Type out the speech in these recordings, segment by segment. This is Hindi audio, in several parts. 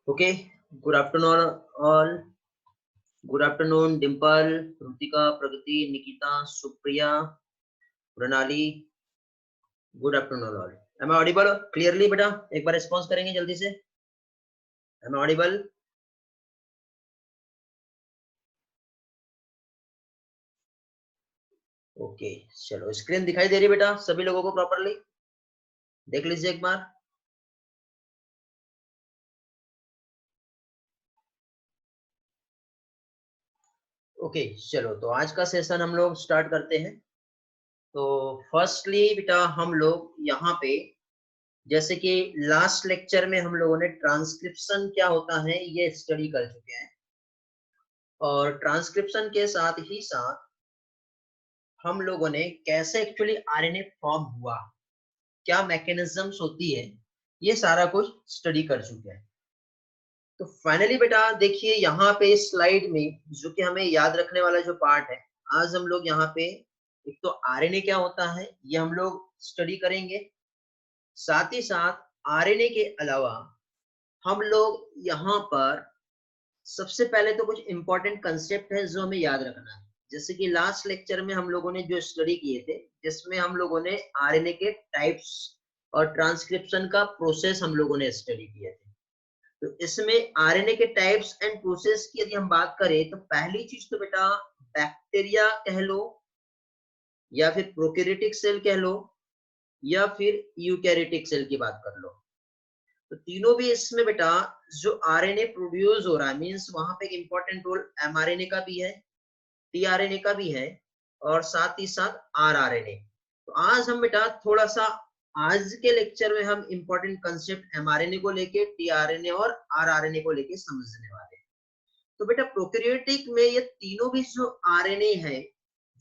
Okay, good afternoon all. Good afternoon, Dimple, Rutika, Pragati, Nikita, Supriya, Pranali. Good afternoon all. Am I audible clearly बेटा? एक बार response करेंगे जल्दी से. Am I audible? Okay, चलो स्क्रीन दिखाई दे रही है बेटा सभी लोगों को प्रॉपरली? देख लीजिए एक बार. ओके, चलो तो आज का सेशन हम लोग स्टार्ट करते हैं. तो फर्स्टली बेटा हम लोग यहाँ पे जैसे कि लास्ट लेक्चर में हम लोगों ने ट्रांसक्रिप्शन क्या होता है ये स्टडी कर चुके हैं, और ट्रांसक्रिप्शन के साथ ही साथ हम लोगों ने कैसे एक्चुअली आरएनए फॉर्म हुआ, क्या मैकेनिज्म्स होती है, ये सारा कुछ स्टडी कर चुके हैं. तो फाइनली बेटा देखिए यहाँ पे इस स्लाइड में जो कि हमें याद रखने वाला जो पार्ट है, आज हम लोग यहाँ पे एक तो आरएनए क्या होता है ये हम लोग स्टडी करेंगे. साथ ही साथ आरएनए के अलावा हम लोग यहाँ पर सबसे पहले तो कुछ इंपॉर्टेंट कंसेप्ट है जो हमें याद रखना है. जैसे कि लास्ट लेक्चर में हम लोगों ने जो स्टडी किए थे जिसमें हम लोगों ने आरएनए के टाइप्स और ट्रांसक्रिप्शन का प्रोसेस हम लोगों ने स्टडी किए थे. तो इसमें आरएनए के टाइप्स एंड प्रोसेस की यदि हम बात करें तो पहली चीज तो बेटा बैक्टीरिया कह लो, या फिर प्रोकैरियोटिक सेल कह लो, या फिर यूकैरियोटिक सेल की बात कर लो. तो तीनों भी इसमें बेटा जो आरएनए प्रोड्यूस हो रहा है मींस वहां पे एक इंपॉर्टेंट रोल एमआरएनए का भी है, टीआरएनए का भी है, और साथ ही साथ आरआरएनए. तो आज हम बेटा थोड़ा सा आज के लेक्चर में हम इंपॉर्टेंट कंसेप्ट एमआरएनए को लेके, टीआरएनए और आरआरएनए को लेके समझने वाले हैं. तो बेटा प्रोकैरियोटिक में ये तीनों भी जो आरएनए है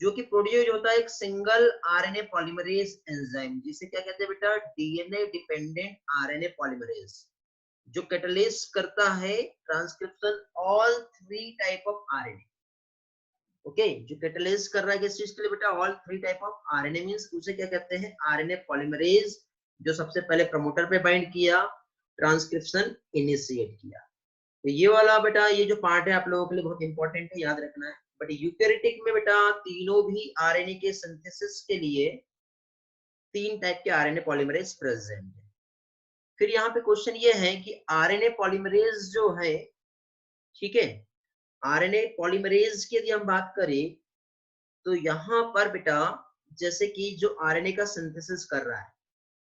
जो कि प्रोड्यूस होता है एक सिंगल आरएनए पॉलीमरेज एंजाइम, जिसे क्या कहते हैं बेटा डीएनए डिपेंडेंट आरएनए पॉलीमरेज, जो कैटलिस्ट करता है transcription all three type of RNA. Okay, जो कैटलिस्ट कर रहा है किस चीज के लिए बेटा all three type of RNA means उसे क्या कहते हैं आरएनए पॉलीमरेज, जो सबसे पहले प्रमोटर पे बाइंड किया, ट्रांसक्रिप्शन इनिशिएट किया. तो ये वाला बेटा ये जो पार्ट है आप लोगों के लिए बहुत इंपॉर्टेंट है, याद रखना है. बट यूकैरियोटिक में बेटा तीनों भी आरएनए के सिंथेसिस के लिए तीन टाइप के आरएनए पॉलीमरेज प्रेजेंट है. फिर यहाँ पे क्वेश्चन ये है कि आरएनए पॉलीमरेज जो है, ठीक है, आरएनए पॉलीमरेज की यदि हम बात करें तो यहाँ पर बेटा जैसे कि जो आरएनए का सिंथेसिस कर रहा है,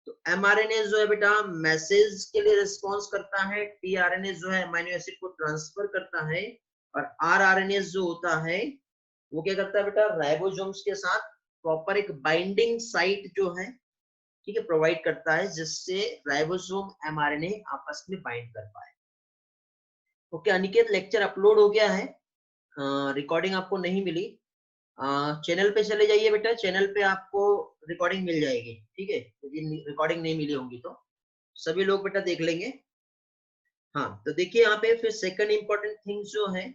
तो एमआरएनए जो है बेटा मैसेज के लिए रिस्पॉन्स करता है, टीआरएनए जो है अमीनो एसिड को ट्रांसफर करता है, और आरआरएनए जो होता है वो क्या करता है बेटा राइबोसोम्स के साथ प्रॉपर एक बाइंडिंग साइट जो है, ठीक है, प्रोवाइड करता है जिससे राइबोसोम एमआरएनए आपस में बाइंड कर पाए. ओके अनिकेत, लेक्चर अपलोड हो गया है, रिकॉर्डिंग आपको नहीं मिली, चैनल पे चले जाइए बेटा, चैनल पे आपको रिकॉर्डिंग मिल जाएगी. ठीक है, यदि रिकॉर्डिंग नहीं मिली होंगी तो सभी लोग बेटा देख लेंगे. हाँ तो देखिए यहाँ पे फिर सेकंड इंपॉर्टेंट थिंग जो है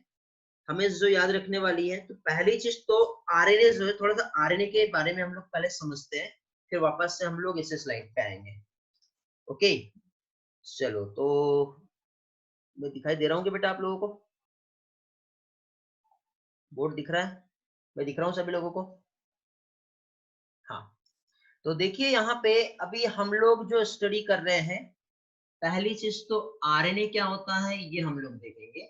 हमें जो याद रखने वाली है, तो पहली चीज तो आरएनए जो है, थोड़ा सा आरएनए के बारे में हम लोग पहले समझते हैं, फिर वापस से हम लोग इस स्लाइड पे आएंगे. ओके चलो, तो मैं दिखाई दे रहा हूँ कि बेटा आप लोगों को बोर्ड दिख रहा है, मैं दिख रहा हूँ सभी लोगों को? हाँ तो देखिए यहाँ पे अभी हम लोग जो स्टडी कर रहे हैं, पहली चीज तो आरएनए क्या होता है ये हम लोग देखेंगे.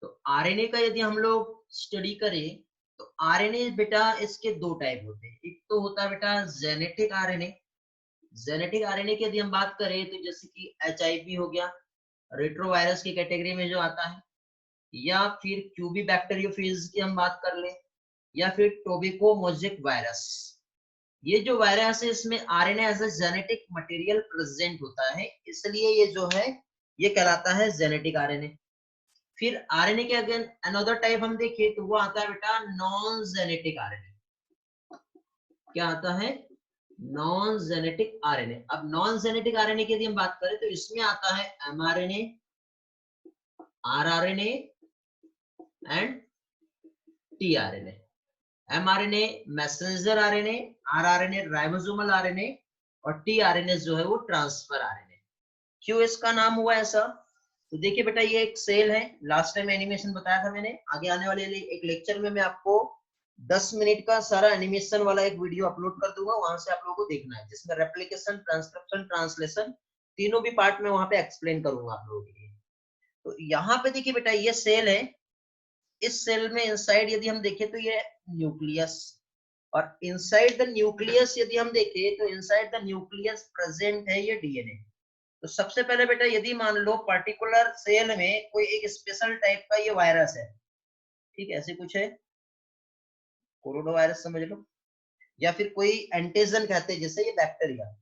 तो आरएनए का यदि हम लोग स्टडी करें तो आरएनए बेटा इसके दो टाइप होते हैं. एक तो होता है बेटा जेनेटिक आरएनए. जेनेटिक आरएनए की यदि हम बात करें तो जैसे कि एचआईवी हो गया, रेट्रोवायरस की कैटेगरी में जो आता है, या फिर क्यूबी बैक्टीरियोफेज की हम बात कर ले, या फिर टोबैको मोज़ेक वायरस. ये जो वायरस है इसमें RNA as a genetic material present होता है, इसलिए ये जो है ये कहलाता है जेनेटिक आरएनए. फिर आरएनए के अगेन अनदर टाइप हम देखें तो वो आता है बेटा नॉन जेनेटिक आरएनए. क्या आता है? Non genetic RNA. अब नॉन जेनेटिक आरएनए की यदि हम बात करें तो इसमें आता है mRNA, rRNA and tRNA. MRNA messenger RNA, rRNA ribosomal RNA, और टीआरएनए जो है वो ट्रांसफर आरएनए. क्यों इसका नाम हुआ ऐसा? तो देखिए बेटा ये एक सेल है, लास्ट टाइम एनिमेशन बताया था मैंने। आगे आने वाले एक लेक्चर में मैं आपको 10 मिनट का सारा एनिमेशन वाला एक वीडियो अपलोड कर दूंगा, वहां से आप लोगों को देखना है, जिसमें रेप्लिकेशन, ट्रांसक्रिप्शन, ट्रांसलेशन तीनों भी पार्ट में वहां पे एक्सप्लेन करूंगा आप लोगों के लिए। तो यहाँ पे देखिए बेटा ये सेल है, इस सेल में इनसाइड यदि हम देखें तो ये न्यूक्लियस, और इनसाइड द न्यूक्लियस यदि हम देखें तो इनसाइड द न्यूक्लियस प्रेजेंट है ये डीएनए। तो सबसे पहले बेटा यदि मान लो पर्टिकुलर सेल में कोई एक स्पेशल टाइप का ये वायरस है, ठीक है, ऐसे कुछ है, कोरोना वायरस समझ लो, या फिर कोई एंटीजन कहते हैं जैसे ये बैक्टीरिया,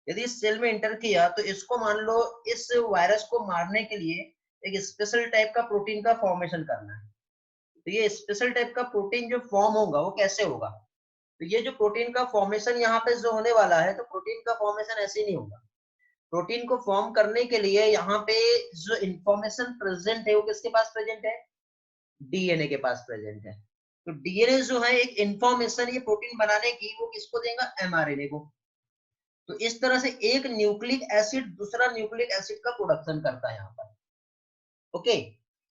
यदि इस सेल में एंटर किया तो इसको मान लो इस वायरस को मारने के लिए एक स्पेशल टाइप का प्रोटीन का फॉर्मेशन करना है। तो ये स्पेशल टाइप का प्रोटीन जो फॉर्म होगा वो कैसे होगा, तो ये जो प्रोटीन का फॉर्मेशन यहाँ पे जो होने वाला है, तो प्रोटीन का फॉर्मेशन ऐसे नहीं होगा। प्रोटीन को फॉर्म करने के लिए यहाँ पे जो इंफॉर्मेशन प्रेजेंट है वो किसके पास प्रेजेंट है, डीएनए के पास प्रेजेंट है। तो डीएनए जो है एक इंफॉर्मेशन ये प्रोटीन बनाने की वो किसको देगा, एमआरएनए को। तो इस तरह से एक न्यूक्लिक एसिड दूसरा न्यूक्लिक एसिड का प्रोडक्शन करता है यहाँ पर। ओके,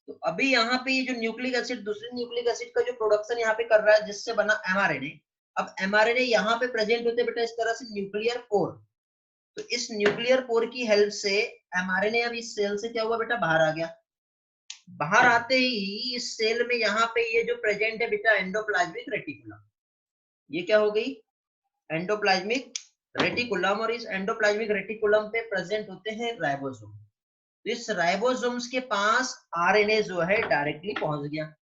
तो अभी यहाँ पे ये जो न्यूक्लिक एसिड दूसरे न्यूक्लिक एसिड का जो प्रोडक्शन यहाँ पे कर रहा है जिससे बना एमआरएनए, अब एमआरएनए यहाँ पे प्रेजेंट होते बेटा इस तरह से न्यूक्लियर पोर। तो इस न्यूक्लियर पोर की हेल्प से एमआरएनए अब इस सेल से क्या हुआ बेटा, बाहर आ गया। बाहर आते ही इस सेल में यहाँ पे ये जो प्रेजेंट है बेटा एंडोप्लाज्मिक रेटिकुलम, ये क्या हो गई, एंडोप्लाज्मिक रेटिकुलम, और इस एंडोप्लाज्मिक रेटिकुलम पे प्रेजेंट होते हैं राइबोसोम। तो इस राइबोसोम्स के पास आरएनए जो है डायरेक्टली पहुंच गया,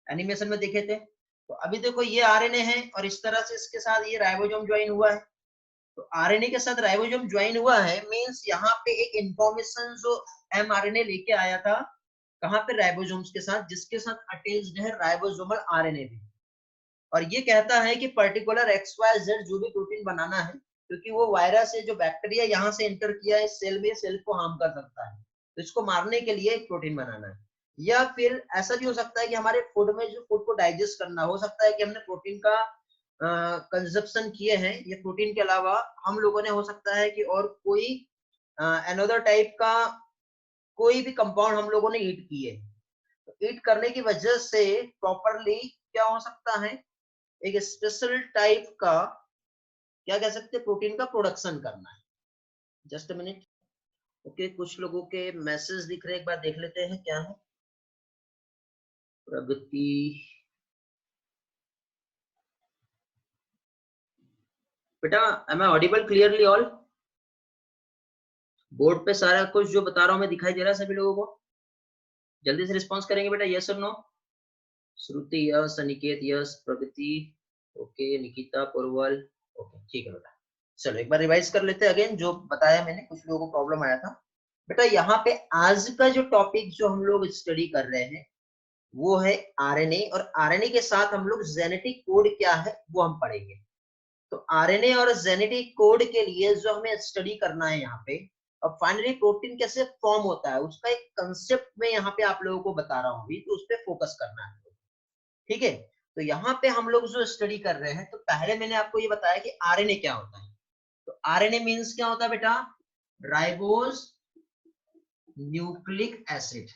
एनिमेशन में देखे थे। तो अभी देखो ये आरएनए है और इस तरह से इसके साथ ये राइबोसोम ज्वाइन हुआ है। तो आरएनए के साथ राइबोसोम ज्वाइन हुआ है मींस यहाँ पे एक इंफॉर्मेशन जो एमआरएनए लेके आया था कहाँ पे, राइबोसोम्स के साथ, जिसके साथ अटैच्ड है राइबोसोमल आरएनए भी। और ये कहता है कि पर्टिकुलर XYZ जो भी प्रोटीन बनाना है, क्योंकि वो वायरस है जो बैक्टीरिया यहाँ से एंटर किया है सेल में, सेल को हार्म कर सकता है, तो इसको मारने के लिए एक प्रोटीन बनाना है। या फिर ऐसा भी हो सकता है कि हमारे फूड में जो फूड को डाइजेस्ट करना, हो सकता है कि हमने प्रोटीन का कंजप्शन किए हैं, ये प्रोटीन के अलावा हम लोगों ने हो सकता है कि और कोई अनदर टाइप का कोई भी कंपाउंड हम लोगों ने ईट किए, तो ईट करने की वजह से प्रॉपरली क्या हो सकता है, एक स्पेशल टाइप का क्या कह सकते हैं, प्रोटीन का प्रोडक्शन करना है। Just a minute. ओके, कुछ लोगों के मैसेज दिख रहे हैं, एक बार देख लेते हैं क्या है। प्रगति, बेटा am I audible clearly all, board पे सारा कुछ जो बता रहा हूं मैं दिखाई दे रहा है सभी लोगों को, जल्दी से रिस्पॉन्स करेंगे बेटा, यस और नो। श्रुति यस, अनिकेत यस, प्रगति ओके, निकिता पुरवल ओके, ठीक है बेटा। चलो एक बार रिवाइज कर लेते हैं अगेन जो बताया मैंने, कुछ लोगों को प्रॉब्लम आया था। बेटा यहाँ पे आज का जो टॉपिक जो हम लोग स्टडी कर रहे हैं वो है आरएनए, और आरएनए के साथ हम लोग जेनेटिक कोड क्या है वो हम पढ़ेंगे। तो आरएनए और जेनेटिक कोड के लिए जो हमें स्टडी करना है यहाँ पे, और फाइनली प्रोटीन कैसे फॉर्म होता है उसका एक कंसेप्ट में यहाँ पे आप लोगों को बता रहा हूँ अभी, तो उस पर फोकस करना है, ठीक है। तो यहाँ पे हम लोग जो स्टडी कर रहे हैं, तो पहले मैंने आपको ये बताया कि आरएनए क्या होता है। तो आरएनए मींस क्या होता है बेटा, राइबोज न्यूक्लिक एसिड।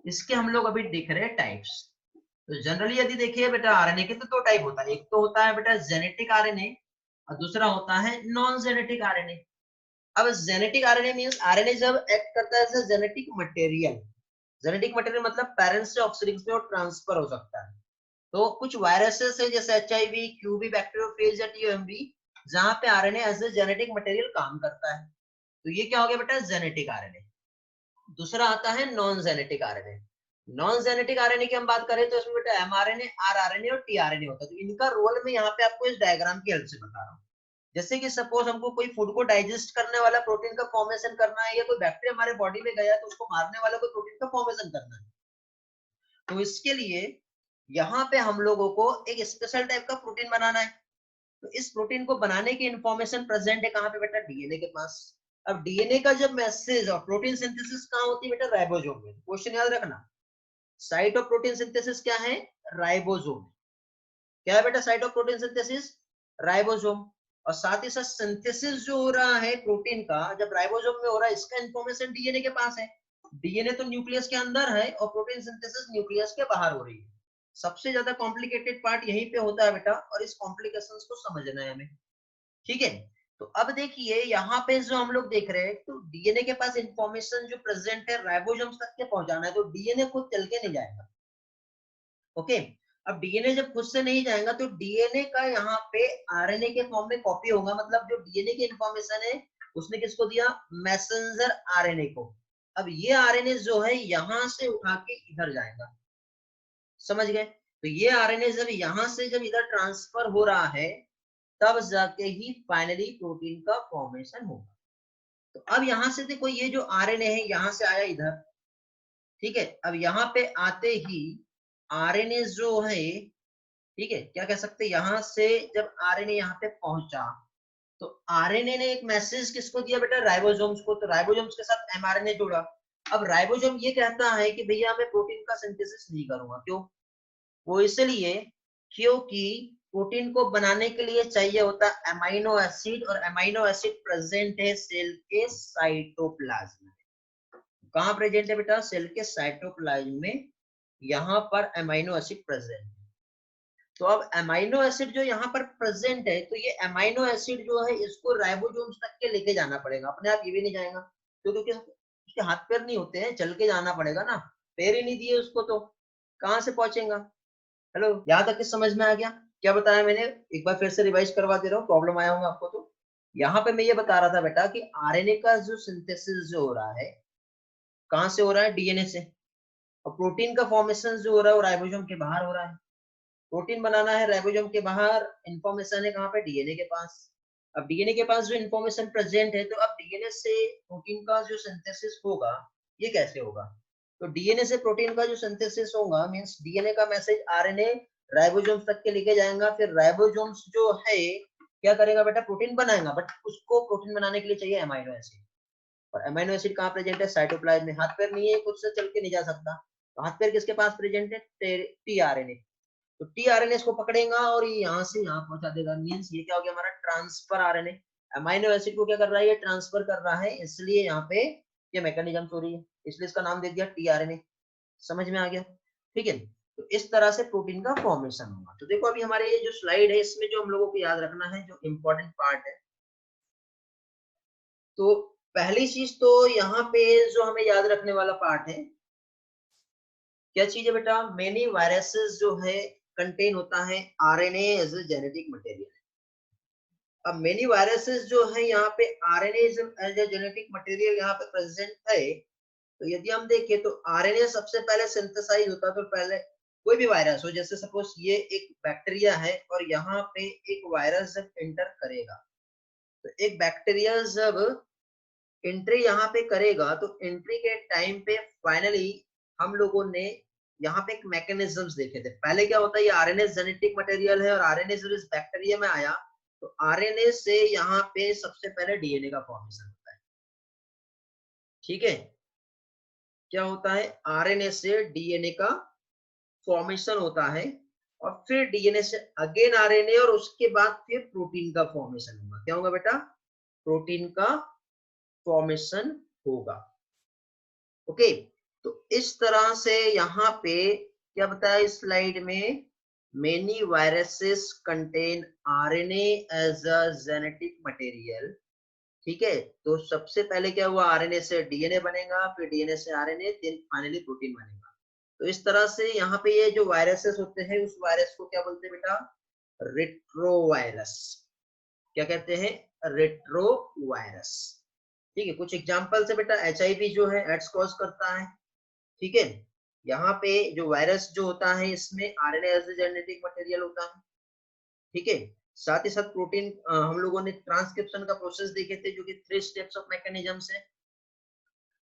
इसके हम लोग अभी देख रहे हैं टाइप्स। तो जनरली यदि देखिए बेटा आरएनए के तो दो टाइप होता है, एक तो होता है बेटा जेनेटिक आरएनए और दूसरा होता है नॉन जेनेटिक आरएनए। अब जेनेटिक आरएनए मींस आरएनए जब एक्ट करता है as genetic material, genetic material मतलब पेरेंट्स से ऑक्सीडेंट्स में ट्रांसफर हो सकता है। तो कुछ वायरसेस है जैसे HIV, क्यूबी, बैक्टीरियोफेज या TMV, जहां पे RNA as a genetic material काम करता है। तो ये क्या हो गया बेटा, जेनेटिक आरएनए। दूसरा आता है non genetic RNA. Non genetic RNA की हम बात करें तो इसमें बेटा mRNA, rRNA और tRNA होता है। तो इनका रोल मैं यहाँ पे आपको इस डायग्राम की हेल्प से बता रहा हूँ। जैसे कि सपोज हमको कोई फूड को डाइजेस्ट करने वाला प्रोटीन का फॉर्मेशन करना है, या कोई बैक्टीरिया हमारे बॉडी में गया तो उसको मारने वाला कोई प्रोटीन का फॉर्मेशन करना है, तो इसके लिए यहाँ पे हम लोगों को एक स्पेशल टाइप का प्रोटीन बनाना है। तो इस प्रोटीन को बनाने की इंफॉर्मेशन प्रेजेंट है कहाँ पे बेटा, डीएनए के पास। अब डीएनए का जब मैसेज और प्रोटीन सिंथेसिस कहाँ होती है बेटा, राइबोसोम में। क्वेश्चन याद रखना, साइट ऑफ प्रोटीन सिंथेसिस क्या है, राइबोसोम। क्या है बेटा site of protein synthesis, ribosome. और साथ ही साथ सिंथेसिस जो हो रहा है प्रोटीन का जब राइबोसोम में हो रहा है, इसका इंफॉर्मेशन डीएनए के पास है। डीएनए तो न्यूक्लियस के अंदर है और प्रोटीन सिंथेसिस न्यूक्लियस के बाहर हो रही है। सबसे ज्यादा कॉम्प्लिकेटेड पार्ट यहीं पे होता है बेटा, और इस कॉम्प्लिकेशंस को समझना है हमें। ठीक है, तो अब देखिए यहाँ पे जो हम लोग देख रहे हैं, तो डीएनए के पास इंफॉर्मेशन जो प्रेजेंट है राइबोसोम्स तक के पहुंचाना है, तो डीएनए खुद चल के नहीं जाएगा। ओके, अब डीएनए जब खुद से नहीं जाएगा तो डीएनए का यहाँ पे आरएनए के फॉर्म में कॉपी होगा, मतलब जो डीएनए की इंफॉर्मेशन है उसने किसको दिया, मैसेंजर आरएनए को। अब ये आरएनए जो है यहाँ से उठा के इधर जाएगा, समझ गए? तो ये आरएनए जब यहाँ से जब इधर ट्रांसफर हो रहा है तब जाके ही फाइनली प्रोटीन का फॉर्मेशन होगा। तो अब यहाँ से देखो ये जो आरएनए है यहाँ से आया इधर, ठीक है, अब यहाँ पे आते ही आरएनए जो है, ठीक है, क्या कह सकते हैं, यहाँ से जब आरएनए यहाँ पे पहुंचा तो आरएनए ने एक मैसेज किसको दिया बेटा, राइबोसोम्स को। तो राइबोसोम्स के साथ एमआरएनए जुड़ा। अब राइबोसोम ये कहता है कि भैया मैं प्रोटीन का सिंथेसिस नहीं करूंगा, क्यों? वो इसलिए क्योंकि प्रोटीन को बनाने के लिए चाहिए होता है अमीनो एसिड, और अमीनो एसिड प्रेजेंट है सेल के साइटोप्लाज्म में। कहाँ प्रेजेंट है बेटा, सेल के साइटोप्लाज्म में, यहाँ पर अमीनो एसिड प्रेजेंट है। तो अब अमीनो एसिड जो यहाँ पर प्रेजेंट है, तो ये अमीनो एसिड जो है इसको राइबोसोम्स तक के लेके जाना पड़ेगा, अपने आप ये भी नहीं जाएगा, क्योंकि उसके हाथ पैर नहीं होते हैं, चल के जाना पड़ेगा ना, पैर ही नहीं दिए उसको तो कहाँ से पहुंचेगा। हेलो, यहाँ तक के समझ में आ गया क्या बताया मैंने? एक बार फिर से रिवाइज करवा दे रहा हूँ, प्रॉब्लम आया होगा आपको। तो यहाँ पे मैं ये बता रहा था बेटा कि आरएनए का जो सिंथेसिस जो हो रहा है कहाँ से हो रहा है, डीएनए से, और प्रोटीन का फॉर्मेशन जो हो रहा है वो राइबोसोम के बाहर हो रहा है। प्रोटीन बनाना है राइबोसोम के बाहर, इंफॉर्मेशन है कहाँ पे, डीएनए के पास। अब डीएनए के पास जो इंफॉर्मेशन प्रेजेंट है, तो अब डीएनए से प्रोटीन का जो सिंथेसिस होगा ये कैसे होगा, तो डीएनए से प्रोटीन का जो सिंथेसिस होगा मींस डीएनए का मैसेज आरएनए राइबोसोम्स तक के लेके जाएगा, फिर राइबोसोम्स जो है क्या करेगा बेटा, प्रोटीन बनाएगा, बट उसको प्रोटीन बनाने के लिए चाहिए अमीनो एसिड, और अमीनो एसिड कहाँ प्रेजेंट है, साइटोप्लाज्म में। हाथ पैर नहीं है, खुद से चल के नहीं जा सकता, तो हाथ पैर किसके पास प्रेजेंट है, टीआरएनए। तो टीआरएनए इसको पकड़ेगा और ये यहाँ से यहाँ पहुंचा देगा, मींस ये क्या हो गया हमारा, ट्रांसफर आरएनए। अमीनो एसिड को क्या कर रहा है, ये ट्रांसफर कर रहा है, इसलिए यहाँ पे ये मैकेनिज्म हो रही है, इसलिए इसका नाम दे दिया टीआरएनए। समझ में आ गया? ठीक है, तो इस तरह से प्रोटीन का फॉर्मेशन होगा। तो देखो अभी हमारे ये जो स्लाइड है इसमें जो हम लोगों को याद रखना है, जो इम्पोर्टेंट पार्ट है, तो पहली चीज तो यहाँ पे जो हमें याद रखने वाला पार्ट है, क्या चीज है बेटा, मेनी वायरसेस जो है कंटेन होता है RNA as a genetic material. अब मेनी वायरसेस जो है यहाँ पे RNA as a genetic material यहाँ पे प्रेजेंट है। तो यदि हम देखें तो आरएनए सबसे पहले सिंथेसाइज होता है, तो पहले कोई भी वायरस हो, जैसे सपोज ये एक बैक्टीरिया है और यहाँ पे एक वायरस जब एंटर करेगा, तो एक बैक्टीरिया जब एंट्री यहाँ पे करेगा, तो एंट्री के टाइम पे फाइनली हम लोगों ने यहाँ पे एक मैकेनिज्म्स देखे थे। पहले क्या होता है, ये आरएनए जेनेटिक मटेरियल है और आरएनए जब इस बैक्टीरिया में आया तो आरएनए से यहाँ पे सबसे पहले डीएनए का फॉर्मेशन होता है। ठीक है, क्या होता है, आरएनए से डीएनए का फॉर्मेशन होता है, और फिर डीएनए से अगेन आरएनए, और उसके बाद फिर प्रोटीन का फॉर्मेशन होगा। क्या होगा बेटा, प्रोटीन का फॉर्मेशन होगा। ओके, तो इस तरह से यहाँ पे क्या बताया इस स्लाइड में, many viruses contain RNA as a genetic material. ठीक है, तो सबसे पहले क्या हुआ, आरएनए से डीएनए बनेगा, फिर डीएनए से आरएनए, देन फाइनली प्रोटीन बनेगा। तो इस तरह से यहाँ पे ये जो वायरसेस होते हैं उस वायरस को क्या बोलते हैं बेटा, रेट्रोवायरस। क्या कहते हैं, रेट्रोवायरस। ठीक है, कुछ एग्जांपल से बेटा, एचआईवी जो है एड्स कॉज करता है। ठीक है, यहाँ पे जो वायरस जो होता है इसमें RNA as a genetic material होता है। ठीक है, साथ ही साथ प्रोटीन हम लोगों ने ट्रांसक्रिप्शन का प्रोसेस देखे थे, जो कि 3 स्टेप्स ऑफ मैकेनिज्म्स है,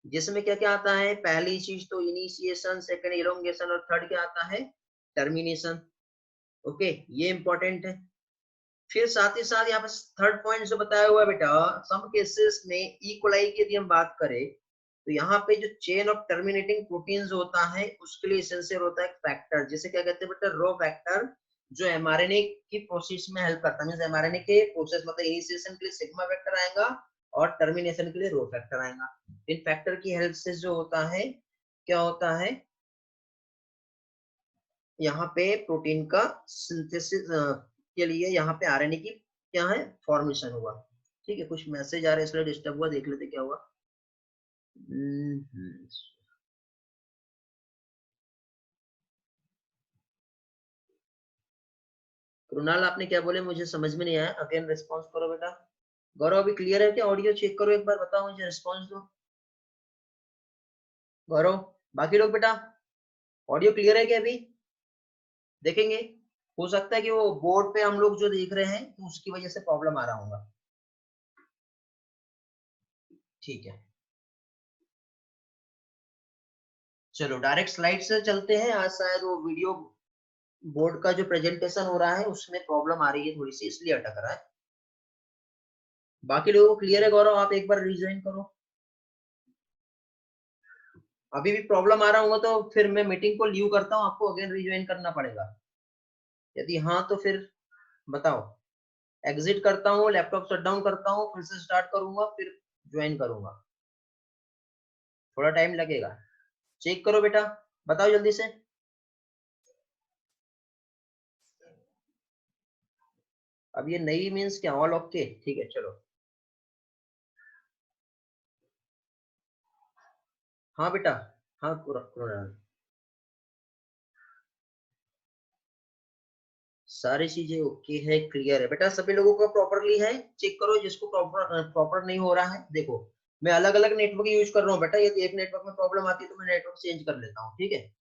जिसमें क्या क्या आता है, पहली चीज तो इनिशिएशन, सेकंड इलोंगेशन, और थर्ड क्या आता है, टर्मिनेशन। ओके, ये इंपॉर्टेंट है। फिर साथ ही साथ यहाँ पे थर्ड पॉइंट जो बताया हुआ है बेटा, सम केसेस में ई कोलाई की यदि हम बात करें, तो यहाँ पे जो चेन ऑफ टर्मिनेटिंग प्रोटीन्स होता है उसके लिए एसेंशियल होता है फैक्टर, जिसे क्या कहते हैं बेटा, रो फैक्टर, जो एमआरएनए की प्रोसेस में हेल्प करता है। मींस एमआरएनए के प्रोसेस मतलब इनिशिएशन के लिए सिग्मा फैक्टर आएगा, और टर्मिनेशन के लिए रो फैक्टर आएगा। इन फैक्टर की हेल्प से जो होता है, क्या होता है, यहाँ पे प्रोटीन का सिंथेसिस के लिए यहाँ पे आरएनए की क्या है, फॉर्मेशन हुआ। ठीक है, कुछ मैसेज आ रहे हैं इसलिए डिस्टर्ब हुआ, देख लेते क्या हुआ। कृणाल आपने क्या बोले, मुझे समझ में नहीं आया, अगेन रिस्पॉन्स करो बेटा। गौरव अभी क्लियर है क्या, ऑडियो चेक करो एक बार, बताओ मुझे, रिस्पॉन्स दो गौरव। बाकी लोग बेटा ऑडियो क्लियर है क्या अभी, देखेंगे। हो सकता है कि वो बोर्ड पे हम लोग जो देख रहे हैं तो उसकी वजह से प्रॉब्लम आ रहा होगा। ठीक है, चलो डायरेक्ट स्लाइड से चलते हैं। आज शायद वो वीडियो बोर्ड का जो प्रेजेंटेशन हो रहा है उसमें प्रॉब्लम आ रही है थोड़ी सी, इसलिए अटक रहा है। बाकी लोगों को क्लियर है गौरव, आप एक बार रिज्वाइन करो। अभी भी प्रॉब्लम आ रहा होगा तो फिर मैं मीटिंग को लीव करता हूँ, आपको अगेन रिज्वाइन करना पड़ेगा। यदि हाँ तो फिर बताओ, एग्जिट करता हूँ, लैपटॉप शट डाउन करता हूँ, फिर से स्टार्ट करूंगा, फिर ज्वाइन करूंगा, थोड़ा टाइम लगेगा। चेक करो बेटा, बताओ जल्दी से। अब ये नई मीन्स क्या, ऑल ओके, ठीक है चलो। हाँ बेटा, हाँ सारी चीजें ओके है, क्लियर है बेटा, सभी लोगों को प्रॉपरली है। चेक करो जिसको प्रॉपर नहीं हो रहा है। देखो मैं अलग अलग नेटवर्क यूज कर रहा हूँ बेटा, यदि एक नेटवर्क में प्रॉब्लम आती है तो मैं नेटवर्क चेंज कर लेता हूँ, ठीक है।